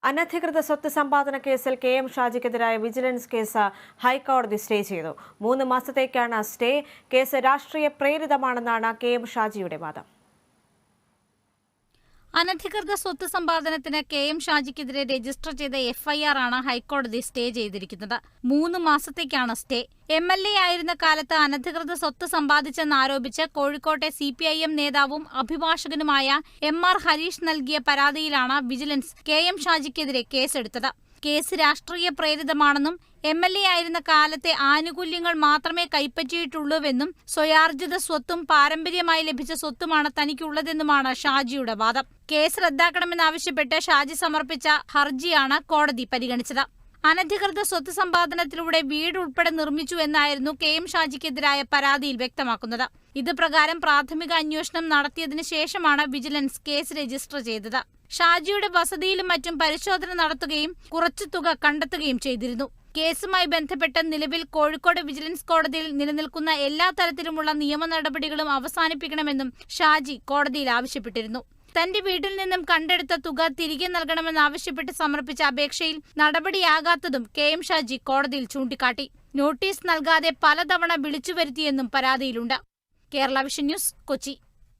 അനധികൃത സ്വത്ത് സമ്പാദന കേസിൽ കെ.എം. ഷാജിക്കെതിരായ വിജിലൻസ് കേസ് ഹൈക്കോടതി സ്റ്റേ ചെയ്തു. 3 മാസത്തേക്കാണ് സ്റ്റേ. കേസ് രാഷ്ട്രീയ പ്രേരിതമാണെന്നാണ് കെ.എം. ഷാജിയുടെ വാദം. അനധികൃത സ്വത്ത് സമ്പാദനത്തിന് കെ.എം. ഷാജിക്കെതിരെ രജിസ്റ്റർ ചെയ്ത എഫ്ഐആർ ആണ് ഹൈക്കോടതി സ്റ്റേ ചെയ്തിരിക്കുന്നത്. 3 മാസത്തേക്കാണ് സ്റ്റേ. MLA ആയിരുന്ന കാലത്ത് അനധികൃത സ്വത്ത് സമ്പാദിച്ചെന്നാരോപിച്ച് കോഴിക്കോട്ടെ CPIM നേതാവും അഭിഭാഷകനുമായ MR ഹരീഷ് നൽകിയ പരാതിയിലാണ് വിജിലൻസ് കെ.എം. ഷാജിക്കെതിരെ കേസെടുത്തത്. കേസ് രാഷ്ട്രീയ പ്രേരിതമാണെന്നും MLA ആയിരുന്ന കാലത്തെ ആനുകൂല്യങ്ങൾ മാത്രമേ കൈപ്പറ്റിയിട്ടുള്ളൂവെന്നും സ്വയാർജിത സ്വത്തും പാരമ്പര്യമായി ലഭിച്ച സ്വത്തുമാണ് തനിക്കുള്ളതെന്നുമാണ് ഷാജിയുടെ വാദം. കേസ് റദ്ദാക്കണമെന്നാവശ്യപ്പെട്ട് ഷാജി സമർപ്പിച്ച ഹർജിയാണ് കോടതി പരിഗണിച്ചത്. അനധികൃത സ്വത്ത് സമ്പാദനത്തിലൂടെ വീട് ഉൾപ്പെടെ നിർമ്മിച്ചു എന്നായിരുന്നു കെ.എം. ഷാജിക്കെതിരായ പരാതിയിൽ വ്യക്തമാക്കുന്നത്. ഇത് പ്രകാരം പ്രാഥമിക അന്വേഷണം നടത്തിയതിനു ശേഷമാണ് വിജിലൻസ് കേസ് രജിസ്റ്റർ ചെയ്തത്. ഷാജിയുടെ വസതിയിലും മറ്റും പരിശോധന നടത്തുകയും കുറച്ചു തുക കണ്ടെത്തുകയും ചെയ്തിരുന്നു. കേസുമായി ബന്ധപ്പെട്ട് നിലവിൽ കോഴിക്കോട് വിജിലൻസ് കോടതിയിൽ നിലനിൽക്കുന്ന എല്ലാ തരത്തിലുമുള്ള നിയമ നടപടികളും അവസാനിപ്പിക്കണമെന്നും ഷാജി കോടതിയിൽ ആവശ്യപ്പെട്ടിരുന്നു. തന്റെ വീട്ടിൽ നിന്നും കണ്ടെടുത്ത തുക തിരികെ നൽകണമെന്നാവശ്യപ്പെട്ട് സമർപ്പിച്ച അപേക്ഷയിൽ നടപടിയാകാത്തതും കെ.എം. ഷാജി കോടതിയിൽ ചൂണ്ടിക്കാട്ടി. നോട്ടീസ് നൽകാതെ പലതവണ വിളിച്ചുവരുത്തിയെന്നും പരാതിയിലുണ്ട്. Kerala Vision news, Kochi.